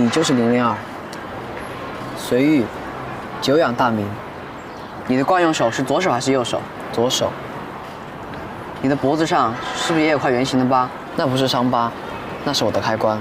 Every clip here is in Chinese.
你就是002，随玉，久仰大名。你的惯用手是左手还是右手？左手。你的脖子上是不是也有块圆形的疤？那不是伤疤，那是我的开关。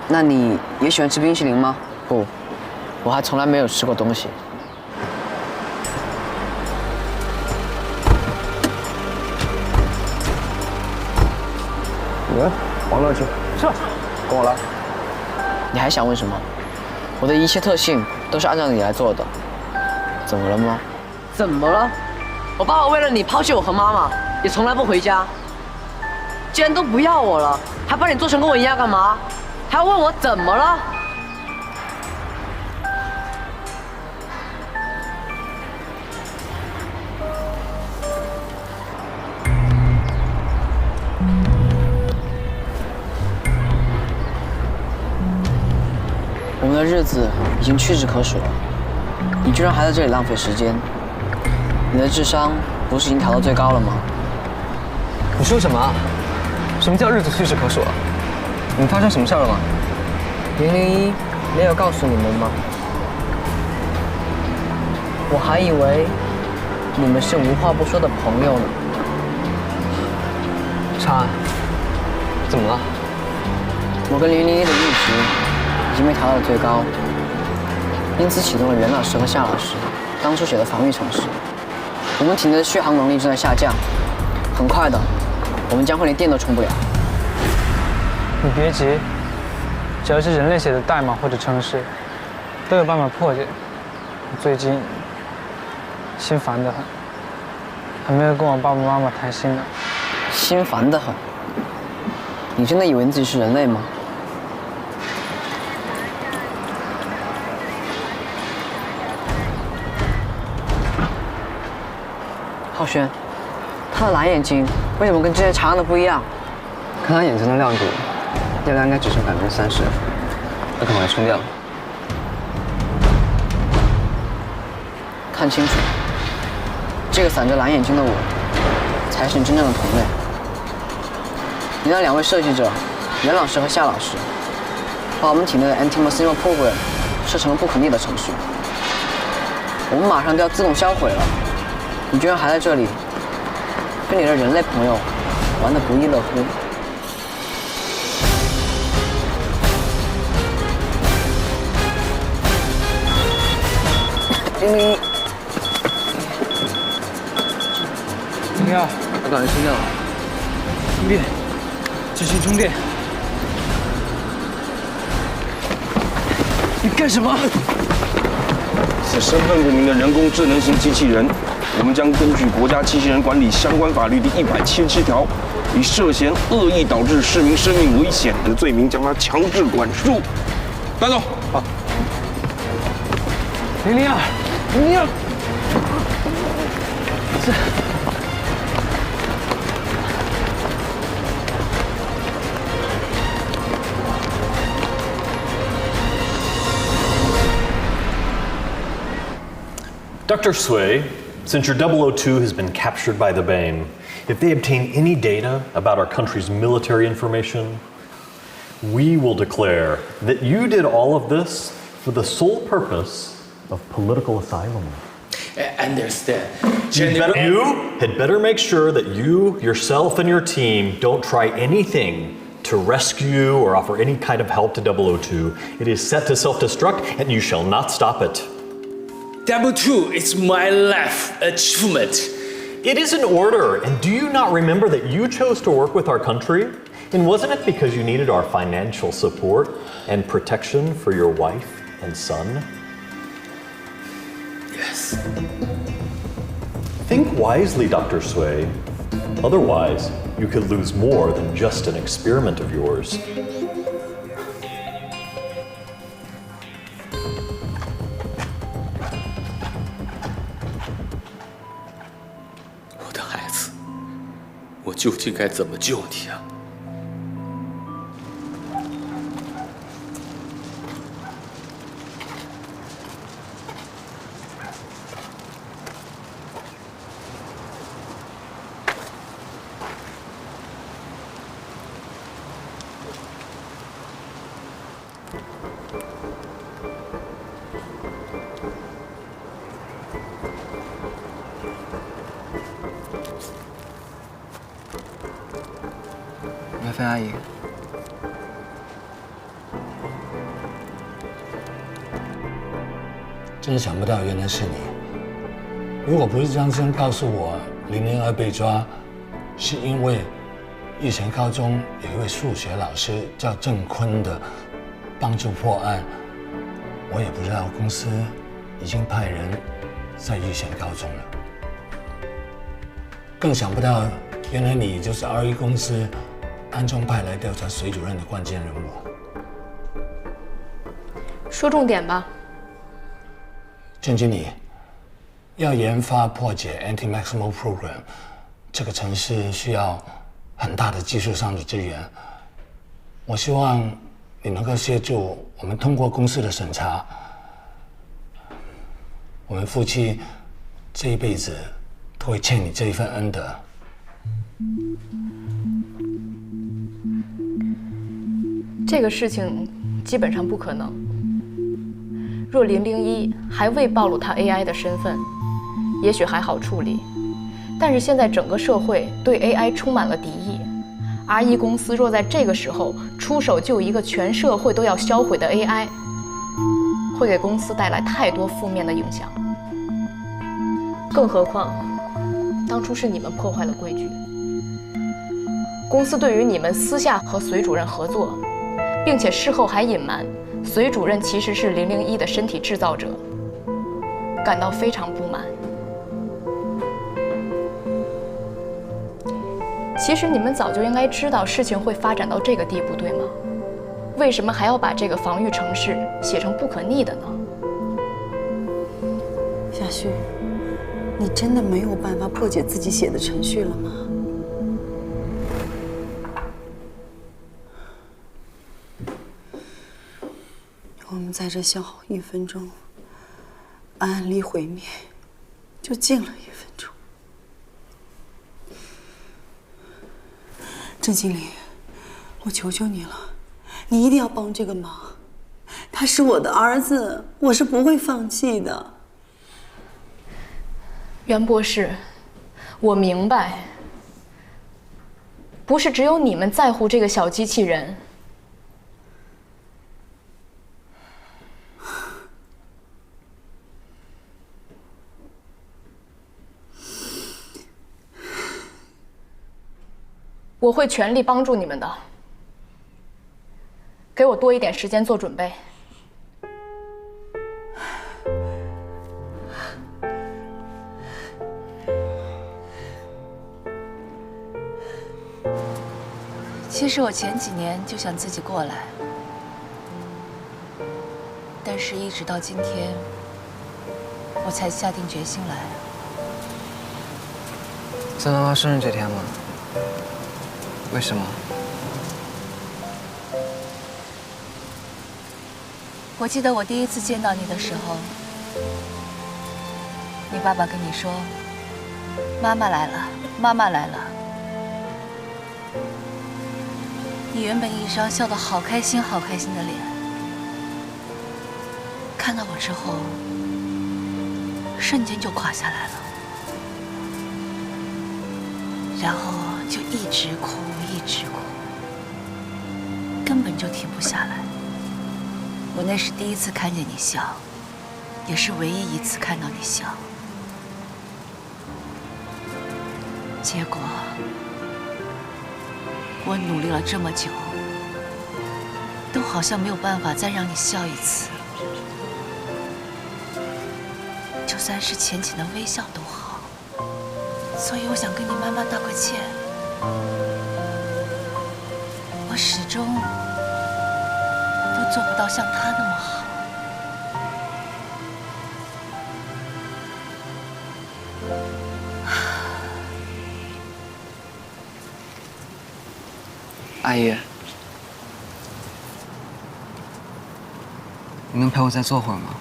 那你也喜欢吃冰淇淋吗？不，我还从来没有吃过东西。你们往哪去？是，跟我来。你还想问什么？我的一切特性都是按照你来做的。怎么了吗？怎么了？我爸爸为了你抛弃我和妈妈，也从来不回家。既然都不要我了，还把你做成跟我一样干嘛？还要问我怎么了？我们的日子已经屈指可数了，你居然还在这里浪费时间。你的智商不是已经调到最高了吗？你说什么？什么叫日子屈指可数啊？你们发生什么事了吗001没有告诉你们吗？我还以为你们是无话不说的朋友呢。长安，怎么了？我跟001的阈值已经被调到了最高，因此启动了袁老师和夏老师当初写的防御程式。我们体内的续航能力正在下降，很快的，我们将会连电都充不了。你别急，只要是人类写的代码或者程式，都有办法破解。我最近心烦得很，还没有跟我爸爸妈妈谈心呢。心烦得很。你真的以为你自己是人类吗？浩轩，他的蓝眼睛为什么跟之前查案的不一样？看他眼睛的亮度，电量应该只剩30%，要赶快充电了。看清楚，这个散着蓝眼睛的我，才是你真正的同类。你那2位设计者，袁老师和夏老师，把我们体内的 Anti-Machinima Program 设成了不可逆的程序，我们马上就要自动销毁了。你居然还在这里，跟你的人类朋友玩得不亦乐乎。001，002，我赶快充电了。充电，执行充电。你干什么？是身份不明的人工智能型机器人。我们将根据国家机器人管理相关法律第177条，以涉嫌恶意导致市民生命危险的罪名，将他强制管束。带走。好。002，是。Dr. Sui, since your 002 has been captured by the BAME, if they obtain any data about our country's military information, we will declare that you did all of this for the sole purpose of political asylum. Understand. You had better make sure that you, yourself, and your team don't try anything to rescue or offer any kind of help to 002. It is set to self-destruct, and you shall not stop it. 002 is my life achievement. It is an order, and do you not remember that you chose to work with our country? And wasn't it because you needed our financial support and protection for your wife and son? Yes. Think wisely, Dr. Sui. Otherwise, you could lose more than just an experiment of yours. 我的孩子，我究竟该怎么救你啊？菲阿姨。真想不到，原来是你。如果不是张生告诉我002被抓，是因为以前高中有一位数学老师叫郑坤的帮助破案，我也不知道公司已经派人在玉贤高中了。更想不到，原来你就是 RE 公司暗中派来调查隋主任的关键人物。说重点吧。郑经理，要研发破解 Anti-Maximal Program 这个程式需要很大的技术上的支援。我希望你能够协助我们通过公司的审查。我们夫妻这一辈子都会欠你这一份恩德。这个事情基本上不可能。若001还未暴露他 AI 的身份，也许还好处理。但是现在整个社会对 AI 充满了敌意 ，RE 公司若在这个时候出手救一个全社会都要销毁的 AI， 会给公司带来太多负面的影响。更何况，当初是你们破坏了规矩。公司对于你们私下和隋主任合作，并且事后还隐瞒隋主任其实是001的身体制造者，感到非常不满。其实你们早就应该知道事情会发展到这个地步，对吗？为什么还要把这个防御程式写成不可逆的呢？夏旭，你真的没有办法破解自己写的程序了吗？我们在这消耗1分钟，安安离毁灭就近了1分钟。郑经理，我求求你了，你一定要帮这个忙。他是我的儿子，我是不会放弃的。袁博士，我明白，不是只有你们在乎这个小机器人。我会全力帮助你们的，给我多一点时间做准备。其实我前几年就想自己过来，但是一直到今天，我才下定决心来。在妈妈生日这天吗？为什么？我记得我第一次见到你的时候，你爸爸跟你说：“妈妈来了，妈妈来了。”你原本一张笑得好开心、好开心的脸，看到我之后，瞬间就垮下来了，然后就一直哭，一直哭，根本就停不下来。我那是第一次看见你笑，也是唯一一次看到你笑。结果，我努力了这么久，都好像没有办法再让你笑一次，就算是浅浅的微笑都好。所以我想跟你妈妈道个歉，我始终都做不到像她那么好。阿姨，你能陪我再坐会儿吗？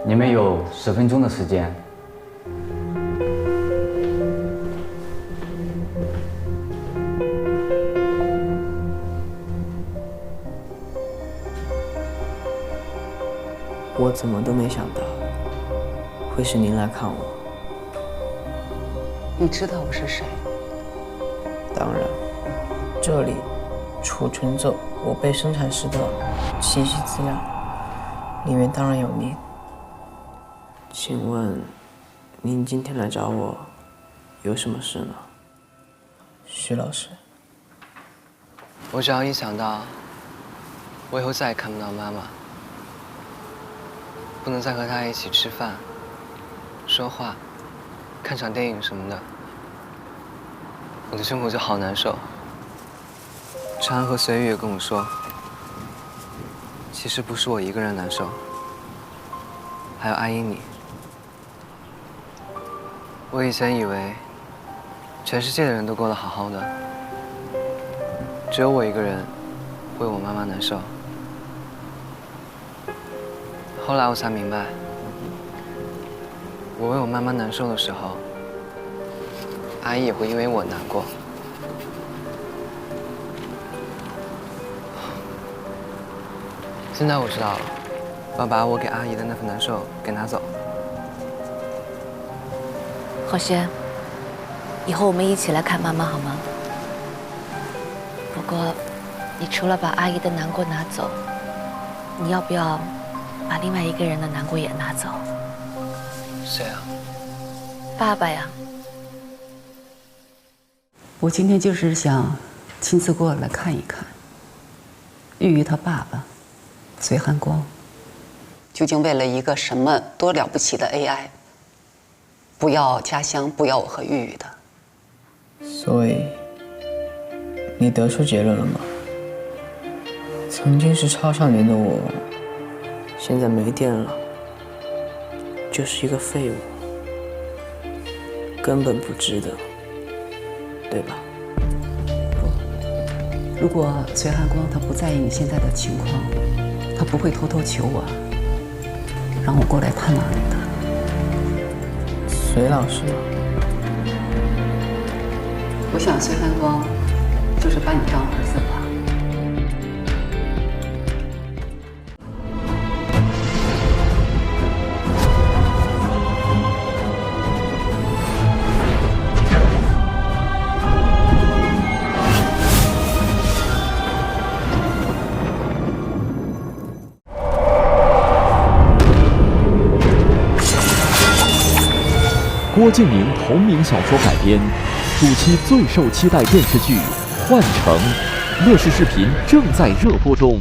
你们有10分钟的时间。怎么都没想到，会是您来看我。你知道我是谁？当然，这里储存着我被生产时的信息资料，里面当然有您。请问，您今天来找我，有什么事呢？徐老师。我只要一想到我以后再也看不到妈妈，不能再和她一起吃饭、说话、看场电影什么的，我的生活就好难受。长安和随玉也跟我说，其实不是我一个人难受，还有阿姨你。我以前以为全世界的人都过得好好的，只有我一个人为我妈妈难受。后来我才明白，我为我妈妈难受的时候，阿姨也会因为我难过。现在我知道了，我要把我给阿姨的那份难受给拿走。浩轩，以后我们一起来看妈妈好吗？不过，你除了把阿姨的难过拿走，你要不要把另外一个人的难过也拿走？谁啊？爸爸呀。我今天就是想亲自过来看一看玉玉她爸爸隋寒光究竟为了一个什么多了不起的 AI， 不要家乡，不要我和玉玉的。所以，你得出结论了吗？曾经是超少年的我，现在没电了，就是一个废物，根本不值得，对吧？如果隋寒光他不在意你现在的情况，他不会偷偷求我，让我过来探望你的。隋老师吗？我想隋寒光就是把你当儿子吧。郭敬明同名小说改编，暑期最受期待电视剧《幻城》，乐视视频正在热播中。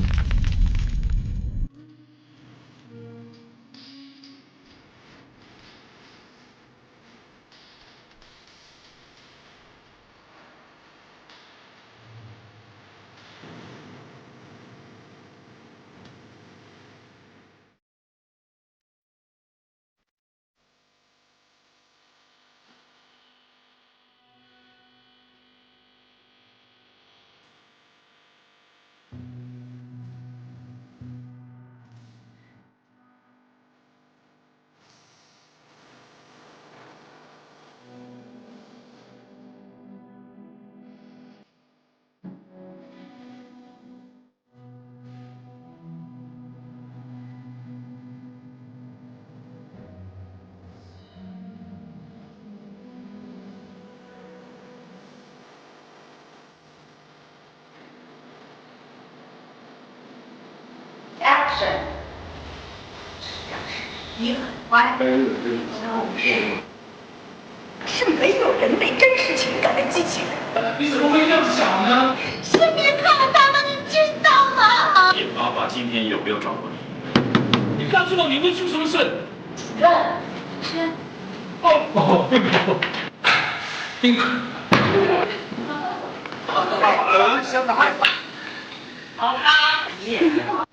Action！ 你很乖，是没有人类真实情感的机器人。你怎么会这样想呢？是你看到了，你知道吗？你爸爸今天有没有找过你？你告诉我你会出什么事？主任，是。哦，并没有，并没有。小子，好吧。